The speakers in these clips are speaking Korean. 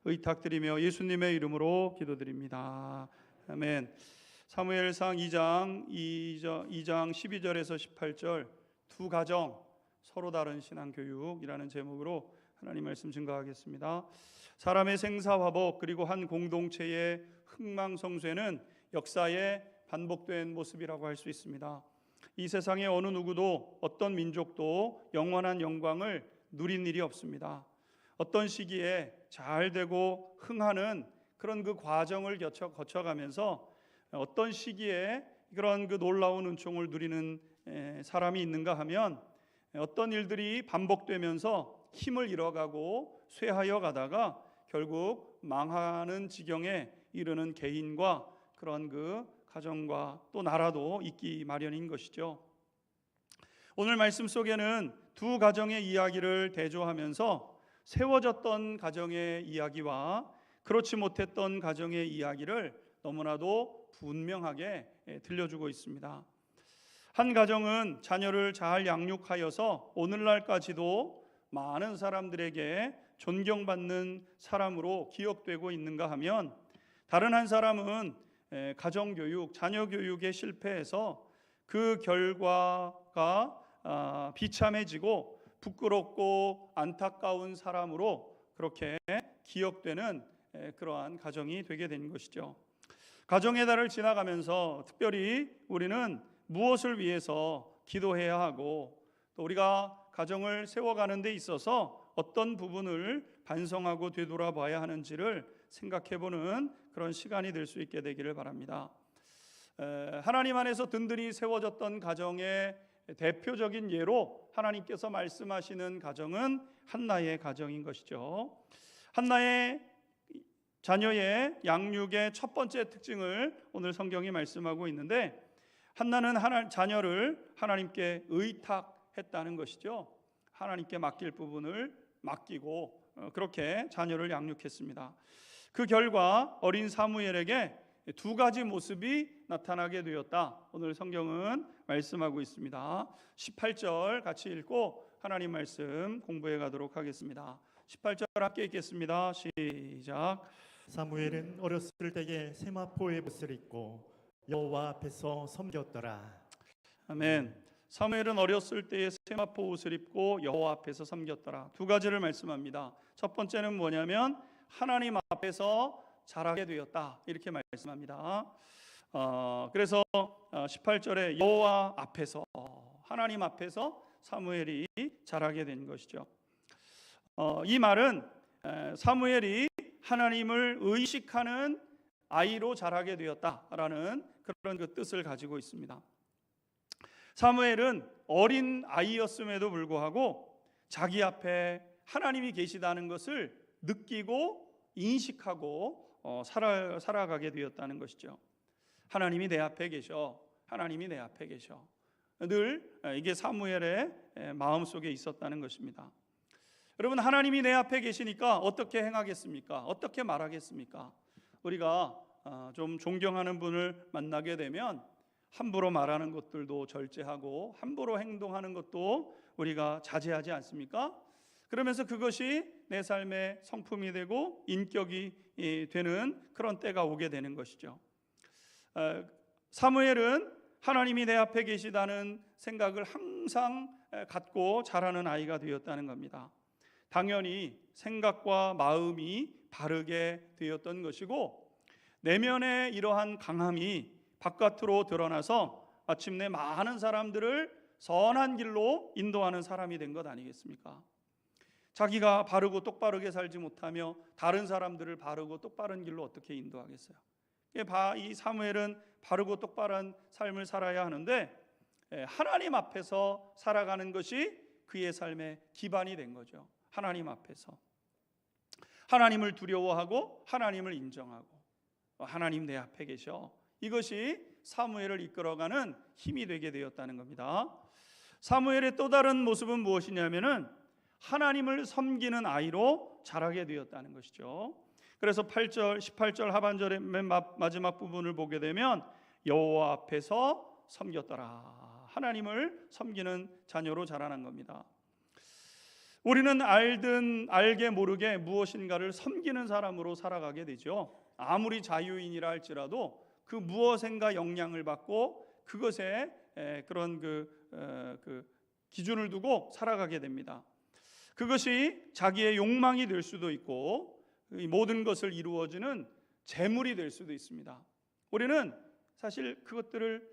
의탁드리며 예수님의 이름으로 기도드립니다. 아멘. 사무엘상 2장 12절에서 18절 두 가정 서로 다른 신앙교육이라는 제목으로 하나님 말씀 증거하겠습니다. 사람의 생사화복 그리고 한 공동체의 흥망성쇠는 역사에 반복된 모습이라고 할 수 있습니다. 이 세상의 어느 누구도 어떤 민족도 영원한 영광을 누린 일이 없습니다. 어떤 시기에 잘 되고 흥하는 그런 그 과정을 거쳐가면서 어떤 시기에 그런 그 놀라운 은총을 누리는 사람이 있는가 하면 어떤 일들이 반복되면서 힘을 잃어가고 쇠하여 가다가 결국 망하는 지경에 이르는 개인과 그런 그 가정과 또 나라도 있기 마련인 것이죠. 오늘 말씀 속에는 두 가정의 이야기를 대조하면서 세워졌던 가정의 이야기와 그렇지 못했던 가정의 이야기를 너무나도 분명하게 들려주고 있습니다. 한 가정은 자녀를 잘 양육하여서 오늘날까지도 많은 사람들에게 존경받는 사람으로 기억되고 있는가 하면, 다른 한 사람은 가정교육, 자녀교육에 실패해서 그 결과가 비참해지고 부끄럽고 안타까운 사람으로 그렇게 기억되는 그러한 가정이 되게 된 것이죠. 가정의 달을 지나가면서 특별히 우리는 무엇을 위해서 기도해야 하고, 또 우리가 가정을 세워가는 데 있어서 어떤 부분을 반성하고 되돌아봐야 하는지를 생각해보는 그런 시간이 될 수 있게 되기를 바랍니다. 하나님 안에서 든든히 세워졌던 가정의 대표적인 예로 하나님께서 말씀하시는 가정은 한나의 가정인 것이죠. 한나의 자녀의 양육의 첫 번째 특징을 오늘 성경이 말씀하고 있는데, 한나는 자녀를 하나님께 의탁했다는 것이죠. 하나님께 맡길 부분을 맡기고 그렇게 자녀를 양육했습니다. 그 결과 어린 사무엘에게 두 가지 모습이 나타나게 되었다. 오늘 성경은 말씀하고 있습니다. 18절 같이 읽고 하나님 말씀 공부해 가도록 하겠습니다. 18절 함께 읽겠습니다. 시작. 사무엘은 어렸을 때에 세마포의 옷을 입고 여호와 앞에서 섬겼더라. 아멘. 사무엘은 어렸을 때에 세마포 옷을 입고 여호와 앞에서 섬겼더라. 두 가지를 말씀합니다. 첫 번째는 뭐냐면 하나님 앞에서 자라게 되었다, 이렇게 말씀합니다. 그래서 18절에 여호와 앞에서, 하나님 앞에서 사무엘이 자라게 된 것이죠. 이 말은 사무엘이 하나님을 의식하는 아이로 자라게 되었다라는 그런 그 뜻을 가지고 있습니다. 사무엘은 어린 아이였음에도 불구하고 자기 앞에 하나님이 계시다는 것을 느끼고 인식하고 살아가게 되었다는 것이죠. 하나님이 내 앞에 계셔, 하나님이 내 앞에 계셔. 늘 이게 사무엘의 마음속에 있었다는 것입니다. 여러분, 하나님이 내 앞에 계시니까 어떻게 행하겠습니까? 어떻게 말하겠습니까? 우리가 좀 존경하는 분을 만나게 되면 함부로 말하는 것들도 절제하고 함부로 행동하는 것도 우리가 자제하지 않습니까? 그러면서 그것이 내 삶의 성품이 되고 인격이 되는 그런 때가 오게 되는 것이죠. 사무엘은 하나님이 내 앞에 계시다는 생각을 항상 갖고 자라는 아이가 되었다는 겁니다. 당연히 생각과 마음이 바르게 되었던 것이고, 내면의 이러한 강함이 바깥으로 드러나서 마침내 많은 사람들을 선한 길로 인도하는 사람이 된 것 아니겠습니까? 자기가 바르고 똑바르게 살지 못하며 다른 사람들을 바르고 똑바른 길로 어떻게 인도하겠어요? 이 사무엘은 바르고 똑바른 삶을 살아야 하는데 하나님 앞에서 살아가는 것이 그의 삶의 기반이 된 거죠. 하나님 앞에서 하나님을 두려워하고 하나님을 인정하고 하나님 내 앞에 계셔, 이것이 사무엘을 이끌어가는 힘이 되게 되었다는 겁니다. 사무엘의 또 다른 모습은 무엇이냐면은 하나님을 섬기는 아이로 자라게 되었다는 것이죠. 그래서 18절 하반절의 맨 마지막 부분을 보게 되면 여호와 앞에서 섬겼더라. 하나님을 섬기는 자녀로 자라난 겁니다. 우리는 알든 알게 모르게 무엇인가를 섬기는 사람으로 살아가게 되죠. 아무리 자유인이라 할지라도 그 무엇인가 영향을 받고 그것에 그런 그 기준을 두고 살아가게 됩니다. 그것이 자기의 욕망이 될 수도 있고 이 모든 것을 이루어지는 재물이 될 수도 있습니다. 우리는 사실 그것들을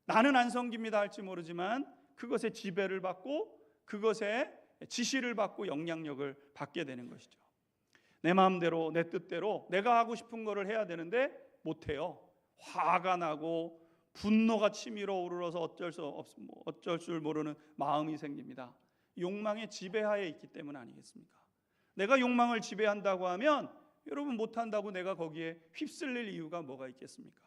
나는 안 섬깁니다 할지 모르지만 그것에 지배를 받고 그것에 지시를 받고 영향력을 받게 되는 것이죠. 내 마음대로 내 뜻대로 내가 하고 싶은 거를 해야 되는데 못해요. 화가 나고 분노가 치밀어 오르러서 어쩔 줄 모르는 마음이 생깁니다. 욕망의 지배하에 있기 때문 아니겠습니까? 내가 욕망을 지배한다고 하면 여러분 못한다고 내가 거기에 휩쓸릴 이유가 뭐가 있겠습니까?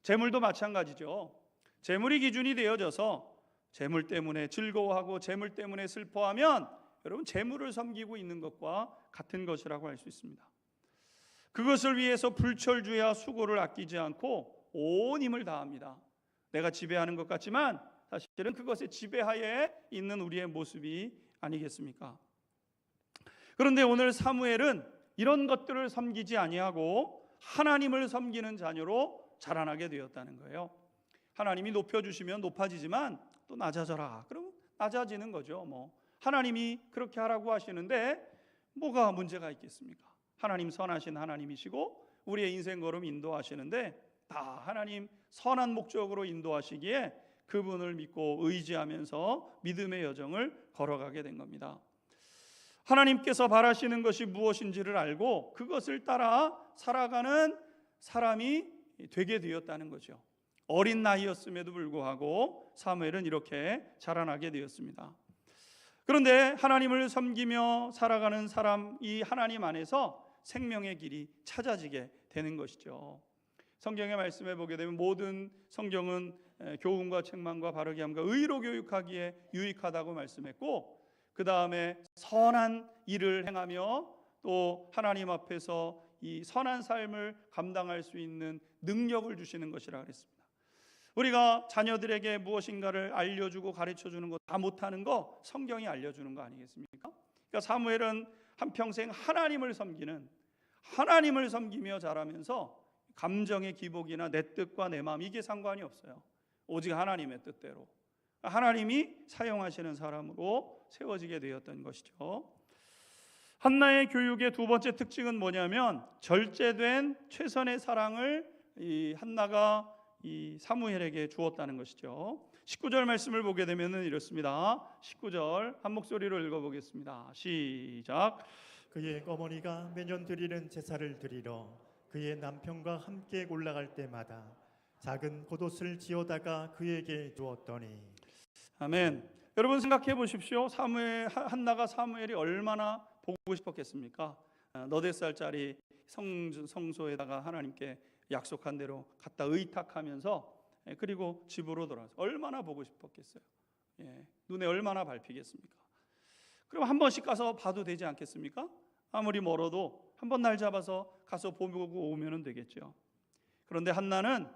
재물도 마찬가지죠. 재물이 기준이 되어져서 재물 때문에 즐거워하고 재물 때문에 슬퍼하면 여러분 재물을 섬기고 있는 것과 같은 것이라고 할 수 있습니다. 그것을 위해서 불철주야 수고를 아끼지 않고 온 힘을 다합니다. 내가 지배하는 것 같지만 사실은 그것의 지배하에 있는 우리의 모습이 아니겠습니까? 그런데 오늘 사무엘은 이런 것들을 섬기지 아니하고 하나님을 섬기는 자녀로 자라나게 되었다는 거예요. 하나님이 높여주시면 높아지지만 또 낮아져라 그러면 낮아지는 거죠. 하나님이 그렇게 하라고 하시는데 뭐가 문제가 있겠습니까? 하나님 선하신 하나님이시고 우리의 인생 걸음 인도하시는데 다 하나님 선한 목적으로 인도하시기에 그분을 믿고 의지하면서 믿음의 여정을 걸어가게 된 겁니다. 하나님께서 바라시는 것이 무엇인지를 알고 그것을 따라 살아가는 사람이 되게 되었다는 거죠. 어린 나이였음에도 불구하고 사무엘은 이렇게 자라나게 되었습니다. 그런데 하나님을 섬기며 살아가는 사람, 이 하나님 안에서 생명의 길이 찾아지게 되는 것이죠. 성경의 말씀에 보게 되면 모든 성경은 교훈과 책망과 바르게 함과 의로 교육하기에 유익하다고 말씀했고 그 다음에 선한 일을 행하며 또 하나님 앞에서 이 선한 삶을 감당할 수 있는 능력을 주시는 것이라 그랬습니다. 우리가 자녀들에게 무엇인가를 알려주고 가르쳐주는 거 다 못하는 거 성경이 알려주는 거 아니겠습니까? 그러니까 사무엘은 한평생 하나님을 섬기며 자라면서 감정의 기복이나 내 뜻과 내 마음 이게 상관이 없어요. 오직 하나님의 뜻대로 하나님이 사용하시는 사람으로 세워지게 되었던 것이죠. 한나의 교육의 두 번째 특징은 뭐냐면 절제된 최선의 사랑을 이 한나가 이 사무엘에게 주었다는 것이죠. 19절 말씀을 보게 되면 이렇습니다. 19절 한 목소리로 읽어보겠습니다. 시작. 그의 어머니가 매년 드리는 제사를 드리러 그의 남편과 함께 올라갈 때마다 작은 겉옷을 지어다가 그에게 주었더니. 아멘. 여러분 생각해 보십시오. 한나가 사무엘이 얼마나 보고 싶었겠습니까? 너댓 살짜리 성소에다가 하나님께 약속한 대로 갖다 의탁하면서 그리고 집으로 돌아와서 얼마나 보고 싶었겠어요. 눈에 얼마나 밟히겠습니까? 그럼 한 번씩 가서 봐도 되지 않겠습니까? 아무리 멀어도 한 번 날 잡아서 가서 보고 오면 되겠죠. 그런데 한나는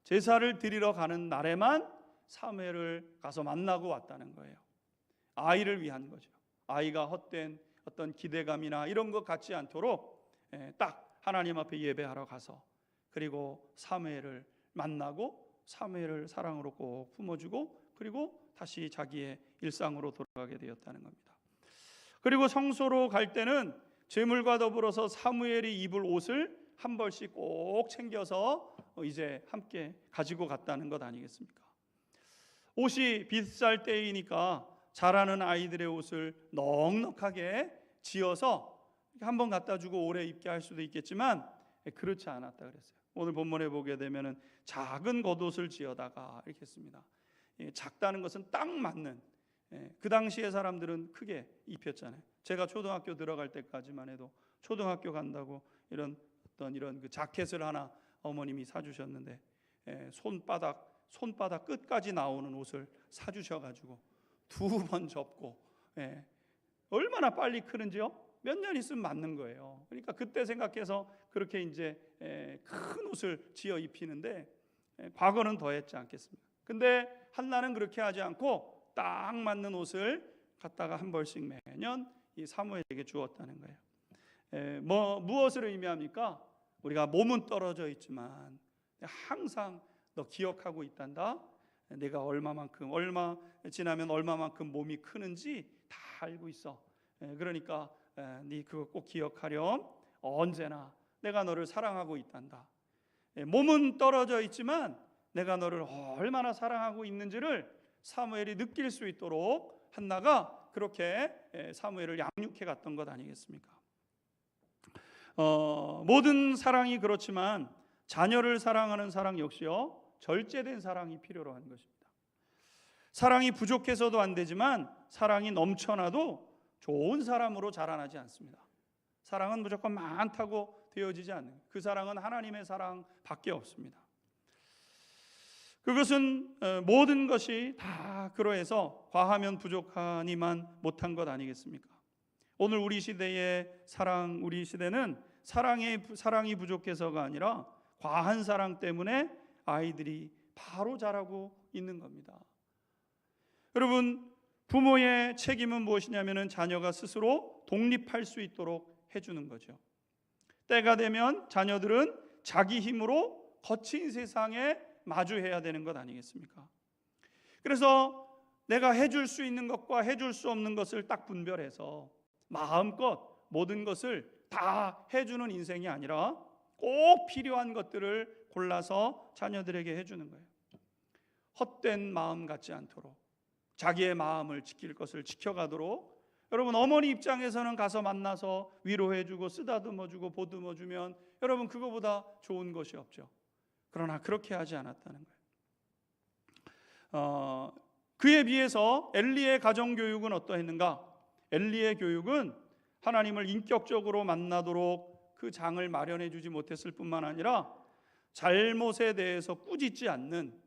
제사를 드리러 가는 날에만 사무엘을 가서 만나고 왔다는 거예요. 아이를 위한 거죠. 아이가 헛된 어떤 기대감이나 이런 것 갖지 않도록 딱 하나님 앞에 예배하러 가서 그리고 사무엘을 만나고 사무엘을 사랑으로 꼭 품어주고 그리고 다시 자기의 일상으로 돌아가게 되었다는 겁니다. 그리고 성소로 갈 때는 제물과 더불어서 사무엘이 입을 옷을 한 벌씩 꼭 챙겨서 이제 함께 가지고 갔다는 것 아니겠습니까? 옷이 비쌀 때이니까 자라는 아이들의 옷을 넉넉하게 지어서 한번 갖다 주고 오래 입게 할 수도 있겠지만 그렇지 않았다 그랬어요. 오늘 본문에 보게 되면은 작은 겉옷을 지어다가 이렇게 했습니다. 작다는 것은 딱 맞는 그 당시의 사람들은 크게 입혔잖아요. 제가 초등학교 들어갈 때까지만 해도 초등학교 간다고 이런 그 자켓을 하나 어머님이 사주셨는데 손바닥 끝까지 나오는 옷을 사주셔가지고 2번 접고 얼마나 빨리 크는지요? 몇 년 있으면 맞는 거예요. 그러니까 그때 생각해서 그렇게 이제 큰 옷을 지어 입히는데 과거는 더했지 않겠습니까? 근데 한나는 그렇게 하지 않고 딱 맞는 옷을 갖다가 한 벌씩 매년 이 사무엘에게 주었다는 거예요. 무엇을 의미합니까? 우리가 몸은 떨어져 있지만 항상 너 기억하고 있단다. 내가 얼마 지나면 얼마만큼 몸이 크는지 다 알고 있어. 그러니까 네 그거 꼭 기억하렴. 언제나 내가 너를 사랑하고 있단다. 몸은 떨어져 있지만 내가 너를 얼마나 사랑하고 있는지를 사무엘이 느낄 수 있도록 한나가 그렇게 사무엘을 양육해 갔던 것 아니겠습니까? 모든 사랑이 그렇지만 자녀를 사랑하는 사랑 역시요 절제된 사랑이 필요로 하는 것입니다. 사랑이 부족해서도 안 되지만 사랑이 넘쳐나도 좋은 사람으로 자라나지 않습니다. 사랑은 무조건 많다고 되어지지 않는, 그 사랑은 하나님의 사랑밖에 없습니다. 그것은 모든 것이 다 그러해서 과하면 부족하니만 못한 것 아니겠습니까? 오늘 우리 시대의 우리 시대는 사랑이 부족해서가 아니라 과한 사랑 때문에 아이들이 바로 자라고 있는 겁니다. 여러분, 부모의 책임은 무엇이냐면은 자녀가 스스로 독립할 수 있도록 해주는 거죠. 때가 되면 자녀들은 자기 힘으로 거친 세상에 마주해야 되는 것 아니겠습니까? 그래서 내가 해줄 수 있는 것과 해줄 수 없는 것을 딱 분별해서 마음껏 모든 것을 다 해주는 인생이 아니라 꼭 필요한 것들을 골라서 자녀들에게 해주는 거예요. 헛된 마음 갖지 않도록 자기의 마음을 지킬 것을 지켜가도록. 여러분, 어머니 입장에서는 가서 만나서 위로해주고 쓰다듬어주고 보듬어주면 여러분 그거보다 좋은 것이 없죠. 그러나 그렇게 하지 않았다는 거예요. 그에 비해서 엘리의 가정교육은 어떠했는가? 엘리의 교육은 하나님을 인격적으로 만나도록 그 장을 마련해 주지 못했을 뿐만 아니라 잘못에 대해서 꾸짖지 않는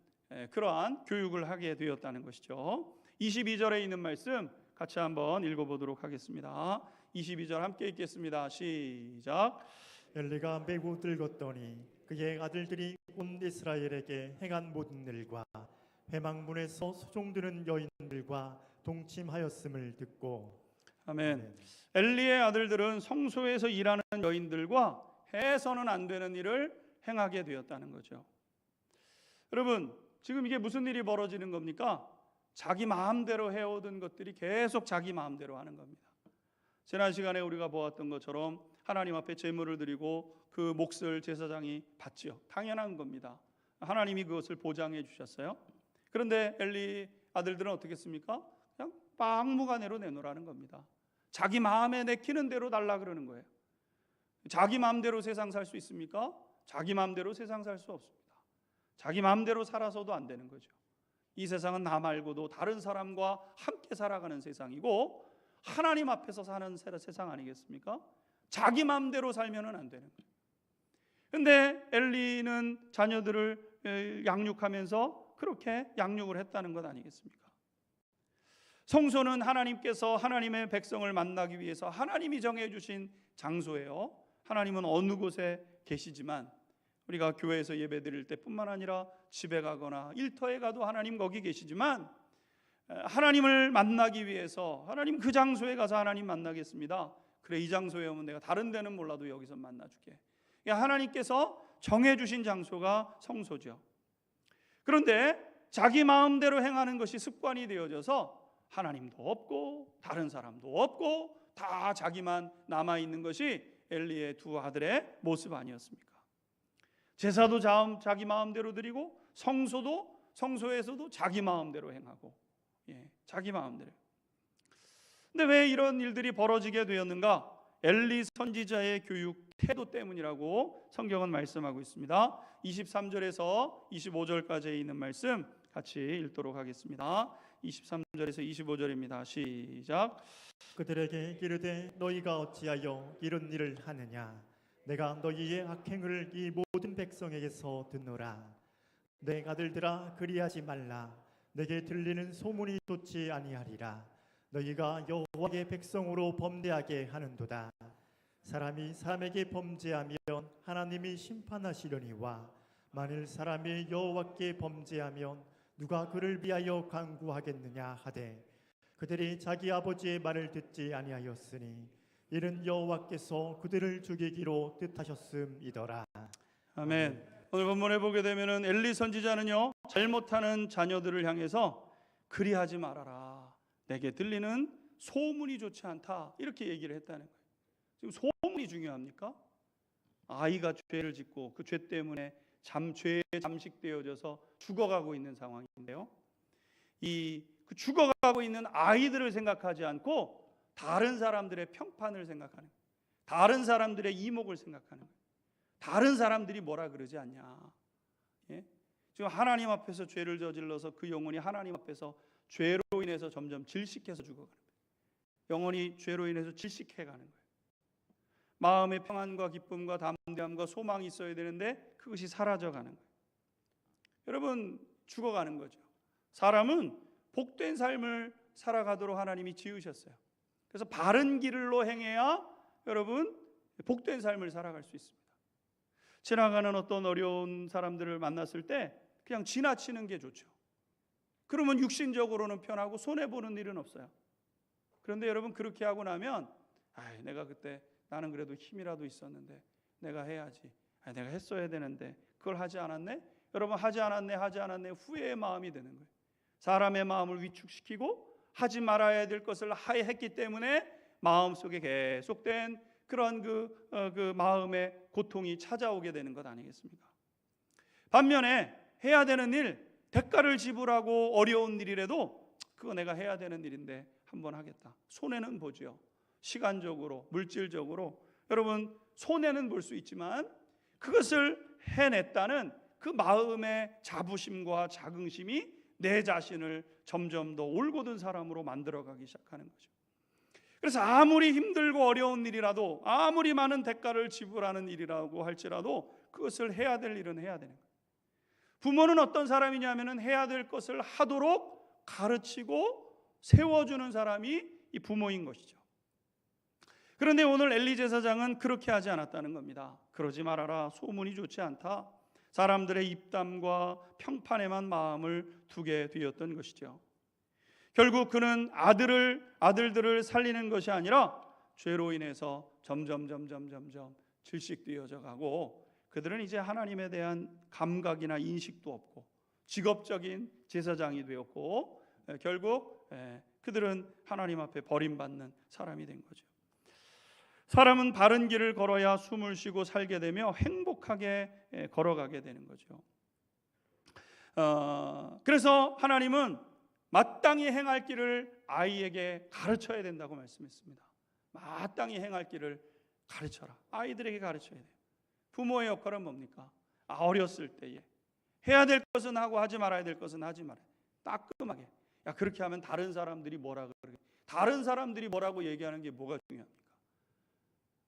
그러한 교육을 하게 되었다는 것이죠. 22절에 있는 말씀 같이 한번 읽어보도록 하겠습니다. 22절 함께 읽겠습니다. 시작. 엘리가 매우 늙었더니 그의 아들들이 온 이스라엘에게 행한 모든 일과 회막문에서 소종드는 여인들과 동침하였음을 듣고. 아멘. 엘리의 아들들은 성소에서 일하는 여인들과 해서는 안 되는 일을 행하게 되었다는 거죠. 여러분, 지금 이게 무슨 일이 벌어지는 겁니까? 자기 마음대로 해오던 것들이 계속 자기 마음대로 하는 겁니다. 지난 시간에 우리가 보았던 것처럼 하나님 앞에 제물을 드리고 그 몫을 제사장이 받지요. 당연한 겁니다. 하나님이 그것을 보장해 주셨어요. 그런데 엘리 아들들은 어떻게 했습니까? 그냥 막무가내로 내놓으라는 겁니다. 자기 마음에 내키는 대로 달라 그러는 거예요. 자기 마음대로 세상 살 수 있습니까? 자기 마음대로 세상 살 수 없습니다. 자기 마음대로 살아서도 안 되는 거죠. 이 세상은 나 말고도 다른 사람과 함께 살아가는 세상이고 하나님 앞에서 사는 세상 아니겠습니까? 자기 마음대로 살면은 안 되는 거예요. 그런데 엘리는 자녀들을 양육하면서 그렇게 양육을 했다는 것 아니겠습니까? 성소는 하나님께서 하나님의 백성을 만나기 위해서 하나님이 정해주신 장소예요. 하나님은 어느 곳에 계시지만 우리가 교회에서 예배 드릴 때뿐만 아니라 집에 가거나 일터에 가도 하나님 거기 계시지만 하나님을 만나기 위해서 하나님 그 장소에 가서 하나님 만나겠습니다. 그래, 이 장소에 오면 내가 다른 데는 몰라도 여기서 만나줄게. 하나님께서 정해주신 장소가 성소죠. 그런데 자기 마음대로 행하는 것이 습관이 되어져서 하나님도 없고 다른 사람도 없고 다 자기만 남아있는 것이 엘리의 두 아들의 모습 아니었습니까? 제사도 자기 마음대로 드리고 성소에서도 자기 마음대로 행하고 자기 마음대로. 근데 왜 이런 일들이 벌어지게 되었는가? 엘리 선지자의 교육 태도 때문이라고 성경은 말씀하고 있습니다. 23절에서 25절까지 있는 말씀 같이 읽도록 하겠습니다. 23절에서 25절입니다. 시작. 그들에게 이르되 너희가 어찌하여 이런 일을 하느냐? 내가 너희의 악행을 이 모든 백성에게서 듣노라. 내 아들들아, 그리하지 말라. 내게 들리는 소문이 좋지 아니하리라. 너희가 여호와의 백성으로 범죄하게 하는도다. 사람이 사람에게 범죄하면 하나님이 심판하시려니와 만일 사람이 여호와께 범죄하면 누가 그를 위하여 간구하겠느냐 하되 그들이 자기 아버지의 말을 듣지 아니하였으니 이는 여호와께서 그들을 죽이기로 뜻하셨음이더라. 아멘. 오늘 본문에 보게 되면은 엘리 선지자는요, 잘못하는 자녀들을 향해서 그리하지 말아라. 내게 들리는 소문이 좋지 않다. 이렇게 얘기를 했다는 거예요. 지금 소문이 중요합니까? 아이가 죄를 짓고 그 죄 때문에 죄에 잠식되어져서 죽어가고 있는 상황인데요. 그 죽어가고 있는 아이들을 생각하지 않고 다른 사람들의 평판을 생각하는 거예요. 다른 사람들의 이목을 생각하는 거예요. 다른 사람들이 뭐라 그러지 않냐. 예? 지금 하나님 앞에서 죄를 저질러서 그 영혼이 하나님 앞에서 죄로 인해서 점점 질식해서 죽어가는 거예요. 영혼이 죄로 인해서 질식해가는 거예요. 마음의 평안과 기쁨과 담대함과 소망이 있어야 되는데 그것이 사라져가는 거예요. 여러분, 죽어가는 거죠. 사람은 복된 삶을 살아가도록 하나님이 지으셨어요. 그래서 바른 길로 행해야 여러분 복된 삶을 살아갈 수 있습니다. 지나가는 어떤 어려운 사람들을 만났을 때 그냥 지나치는 게 좋죠. 그러면 육신적으로는 편하고 손해보는 일은 없어요. 그런데 여러분, 그렇게 하고 나면 내가 그때 나는 그래도 힘이라도 있었는데 내가 해야지, 내가 했어야 되는데 그걸 하지 않았네. 여러분, 하지 않았네 후회의 마음이 드는 거예요. 사람의 마음을 위축시키고 하지 말아야 될 것을 했기 때문에 마음속에 계속된 그런 그 마음의 고통이 찾아오게 되는 것 아니겠습니까? 반면에 해야 되는 일, 대가를 지불하고 어려운 일이라도 그거 내가 해야 되는 일인데 한번 하겠다. 손해는 보죠. 시간적으로, 물질적으로. 여러분, 손해는 볼 수 있지만 그것을 해냈다는 그 마음의 자부심과 자긍심이 내 자신을 점점 더 올곧은 사람으로 만들어가기 시작하는 거죠. 그래서 아무리 힘들고 어려운 일이라도, 아무리 많은 대가를 지불하는 일이라고 할지라도 그것을 해야 될 일은 해야 되는 거예요. 부모는 어떤 사람이냐면은 해야 될 것을 하도록 가르치고 세워주는 사람이 이 부모인 것이죠. 그런데 오늘 엘리 제사장은 그렇게 하지 않았다는 겁니다. 그러지 말아라. 소문이 좋지 않다. 사람들의 입담과 평판에만 마음을 두게 되었던 것이죠. 결국 그는 아들들을 살리는 것이 아니라 죄로 인해서 점점 질식되어져 가고, 그들은 이제 하나님에 대한 감각이나 인식도 없고 직업적인 제사장이 되었고, 결국 그들은 하나님 앞에 버림받는 사람이 된 거죠. 사람은 바른 길을 걸어야 숨을 쉬고 살게 되며 행복하게 걸어가게 되는 거죠. 그래서 하나님은 마땅히 행할 길을 아이에게 가르쳐야 된다고 말씀했습니다. 마땅히 행할 길을 가르쳐라. 아이들에게 가르쳐야 돼요. 부모의 역할은 뭡니까? 어렸을 때에 해야 될 것은 하고 하지 말아야 될 것은 하지 말아야 돼. 따끔하게. 그렇게 하면 다른 사람들이 뭐라 그러게. 다른 사람들이 뭐라고 얘기하는 게 뭐가 중요합니까?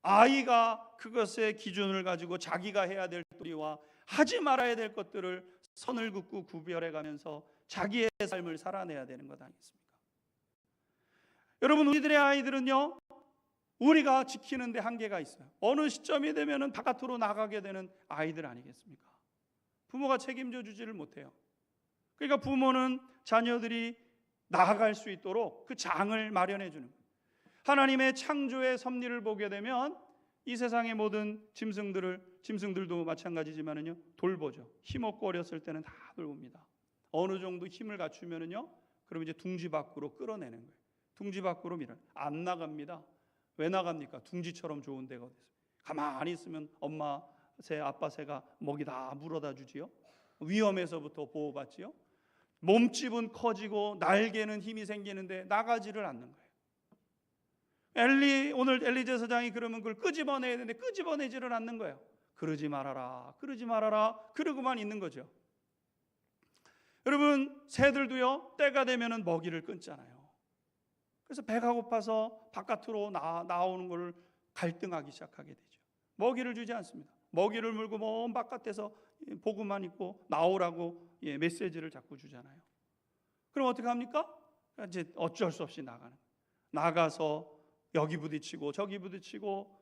아이가 그것의 기준을 가지고 자기가 해야 될 도리와 하지 말아야 될 것들을 선을 긋고 구별해 가면서 자기의 삶을 살아내야 되는 것 아니겠습니까? 여러분, 우리들의 아이들은요, 우리가 지키는 데 한계가 있어요. 어느 시점이 되면은 바깥으로 나가게 되는 아이들 아니겠습니까? 부모가 책임져 주지를 못해요. 그러니까 부모는 자녀들이 나아갈 수 있도록 그 장을 마련해 주는 거예요. 하나님의 창조의 섭리를 보게 되면 이 세상의 모든 짐승들도 마찬가지지만은요, 돌보죠. 힘없고 어렸을 때는 다 돌봅니다. 어느 정도 힘을 갖추면은요, 그럼 이제 둥지 밖으로 끌어내는 거예요. 둥지 밖으로 안 나갑니다. 왜 나갑니까? 둥지처럼 좋은 데가 어디 있어요? 가만히 있으면 엄마 새, 아빠 새가 먹이 다 물어다 주지요. 위험에서부터 보호받지요. 몸집은 커지고 날개는 힘이 생기는데 나가지를 않는 거예요. 오늘 엘리 제사장이 그러면 그걸 끄집어내야 되는데 끄집어내지를 않는 거예요. 그러지 말아라, 그러지 말아라, 그러고만 있는 거죠. 여러분, 새들도요, 때가 되면은 먹이를 끊잖아요. 그래서 배가 고파서 바깥으로 나오는 걸 갈등하기 시작하게 되죠. 먹이를 주지 않습니다. 먹이를 물고 먼 바깥에서 보고만 있고 나오라고 메시지를 자꾸 주잖아요. 그럼 어떻게 합니까? 이제 어쩔 수 없이 나가서 여기 부딪히고 저기 부딪히고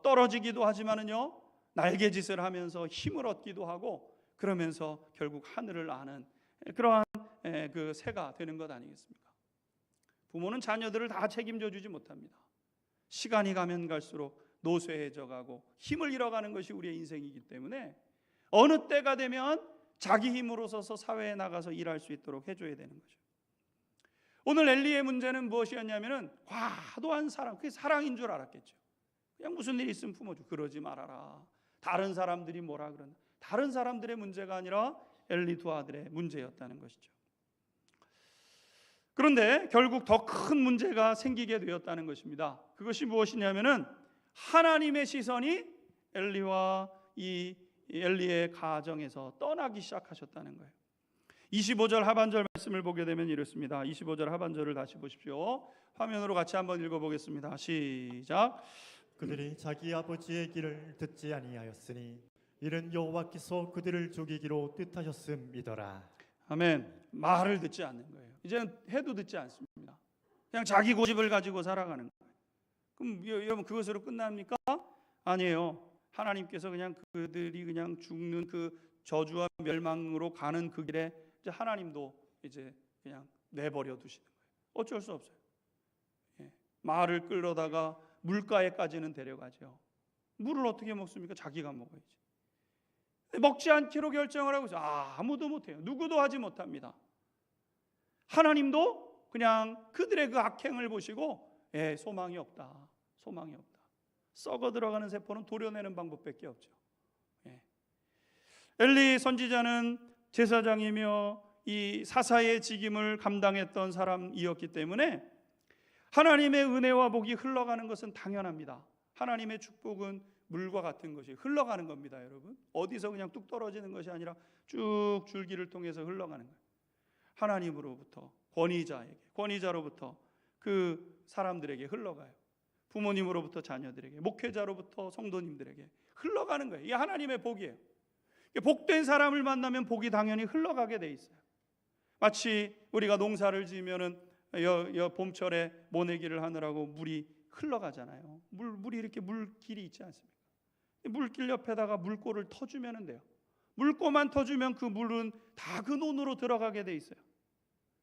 떨어지기도 하지만은요, 날개짓을 하면서 힘을 얻기도 하고, 그러면서 결국 하늘을 아는 그러한 그 새가 되는 것 아니겠습니까? 부모는 자녀들을 다 책임져 주지 못합니다. 시간이 가면 갈수록 노쇠해져 가고 힘을 잃어가는 것이 우리의 인생이기 때문에 어느 때가 되면 자기 힘으로 서서 사회에 나가서 일할 수 있도록 해줘야 되는 거죠. 오늘 엘리의 문제는 무엇이었냐면은 과도한 사랑, 그게 사랑인 줄 알았겠죠. 그냥 무슨 일 있으면 품어줘. 그러지 말아라. 다른 사람들이 뭐라 그러나. 다른 사람들의 문제가 아니라 엘리 두 아들의 문제였다는 것이죠. 그런데 결국 더 큰 문제가 생기게 되었다는 것입니다. 그것이 무엇이냐면은 하나님의 시선이 엘리와 이 엘리의 가정에서 떠나기 시작하셨다는 거예요. 25절 하반절 말씀을 보게 되면 이렇습니다. 25절 하반절을 다시 보십시오. 화면으로 같이 한번 읽어보겠습니다. 시작. 그들이 자기 아버지의 길을 듣지 아니하였으니 이는 여호와께서 그들을 죽이기로 뜻하셨음이더라. 아멘. 말을 듣지 않는 거예요. 이제는 해도 듣지 않습니다. 그냥 자기 고집을 가지고 살아가는 거예요. 그럼 여러분 그것으로 끝납니까? 아니에요. 하나님께서 그냥 그들이 그냥 죽는 그 저주와 멸망으로 가는 그 길에 이제 하나님도 이제 그냥 내버려 두시는 거예요. 어쩔 수 없어요. 말을 끌어다가 물가에까지는 데려가죠. 물을 어떻게 먹습니까? 자기가 먹어야지. 먹지 않기로 결정을 하고 있어요. 아무도 못해요. 누구도 하지 못합니다. 하나님도 그냥 그들의 그 악행을 보시고 소망이 없다. 소망이 없다. 썩어 들어가는 세포는 도려내는 방법밖에 없죠. 엘리 선지자는 제사장이며 이 사사의 직임을 감당했던 사람이었기 때문에 하나님의 은혜와 복이 흘러가는 것은 당연합니다. 하나님의 축복은 물과 같은 것이 흘러가는 겁니다, 여러분. 어디서 그냥 뚝 떨어지는 것이 아니라 쭉 줄기를 통해서 흘러가는 거예요. 하나님으로부터 권위자로부터 그 사람들에게 흘러가요. 부모님으로부터 자녀들에게, 목회자로부터 성도님들에게 흘러가는 거예요. 이게 하나님의 복이에요. 복된 사람을 만나면 복이 당연히 흘러가게 돼 있어요. 마치 우리가 농사를 지으면은 봄철에 모내기를 하느라고 물이 흘러가잖아요. 물이 이렇게 물길이 있지 않습니까? 물길 옆에다가 물꼬를 터주면 돼요. 물꼬만 터주면 그 물은 다 그 논으로 들어가게 돼 있어요.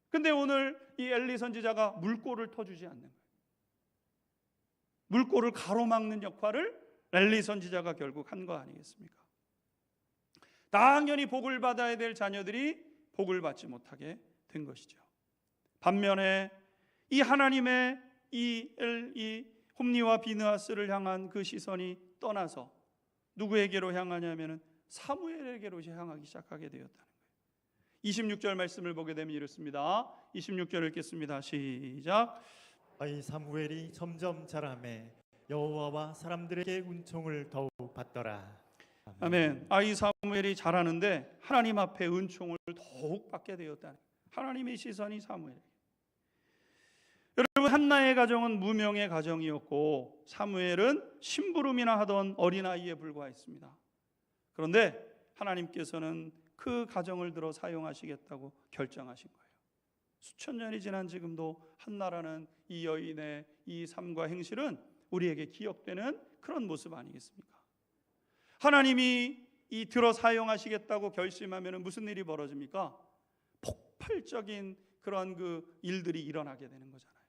근데 오늘 이 엘리 선지자가 물꼬를 터주지 않는 거예요. 물꼬를 가로막는 역할을 엘리 선지자가 결국 한 거 아니겠습니까? 당연히 복을 받아야 될 자녀들이 복을 받지 못하게 된 것이죠. 반면에 이 하나님의 이 홈니와 비느하스를 향한 그 시선이 떠나서 누구에게로 향하냐면은 사무엘에게로 향하기 시작하게 되었다는 거예요. 26절 말씀을 보게 되면 이렇습니다. 26절 읽겠습니다. 시작. 아이 사무엘이 점점 자라매 여호와와 사람들에게 은총을 더욱 받더라. 아멘. 아이 사무엘이 자라는데 하나님 앞에 은총을 더욱 받게 되었다는 거예요. 하나님의 시선이 사무엘에게. 여러분, 한나의 가정은 무명의 가정이었고 사무엘은 심부름이나 하던 어린아이에 불과했습니다. 그런데 하나님께서는 그 가정을 들어 사용하시겠다고 결정하신 거예요. 수천 년이 지난 지금도 한나라는 이 여인의 이 삶과 행실은 우리에게 기억되는 그런 모습 아니겠습니까? 하나님이 이 들어 사용하시겠다고 결심하면 무슨 일이 벌어집니까? 폭발적인 그런 그 일들이 일어나게 되는 거잖아요.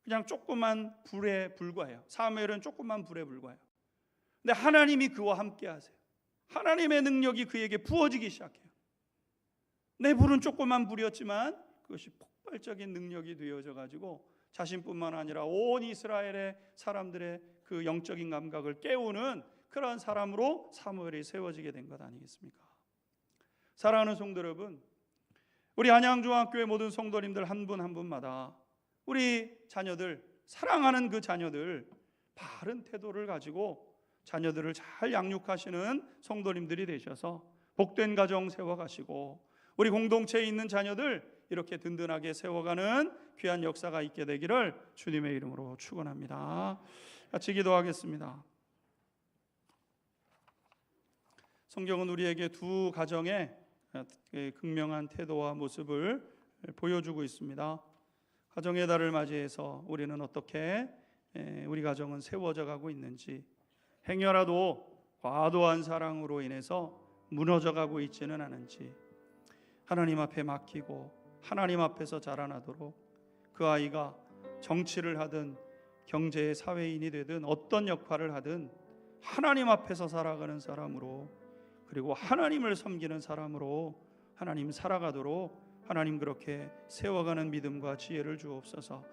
그냥 조그만 불에 불과해요. 사무엘은 조그만 불에 불과해요. 근데 하나님이 그와 함께 하세요. 하나님의 능력이 그에게 부어지기 시작해요. 내 불은 조그만 불이었지만 그것이 폭발적인 능력이 되어져 가지고 자신뿐만 아니라 온 이스라엘의 사람들의 그 영적인 감각을 깨우는 그러한 사람으로 사무엘이 세워지게 된 것 아니겠습니까? 사랑하는 성도 여러분, 우리 안양중학교의 모든 성도님들 한 분 한 분마다 우리 자녀들, 사랑하는 그 자녀들 바른 태도를 가지고 자녀들을 잘 양육하시는 성도님들이 되셔서 복된 가정 세워가시고 우리 공동체에 있는 자녀들 이렇게 든든하게 세워가는 귀한 역사가 있게 되기를 주님의 이름으로 축원합니다. 같이 기도하겠습니다. 성경은 우리에게 두 가정의 극명한 태도와 모습을 보여주고 있습니다. 가정의 달을 맞이해서 우리는 어떻게 우리 가정은 세워져 가고 있는지, 행여라도 과도한 사랑으로 인해서 무너져 가고 있지는 않은지 하나님 앞에 맡기고 하나님 앞에서 자라나도록 그 아이가 정치를 하든 경제의 사회인이 되든 어떤 역할을 하든 하나님 앞에서 살아가는 사람으로, 그리고 하나님을 섬기는 사람으로 하나님 살아가도록 하나님 그렇게 세워가는 믿음과 지혜를 주옵소서.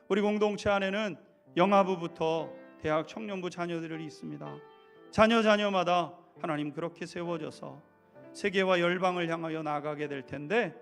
우리 공동체 안에는 영아부부터 대학 청년부 자녀들이 있습니다. 자녀마다 하나님 그렇게 세워져서 세계와 열방을 향하여 나아가게 될 텐데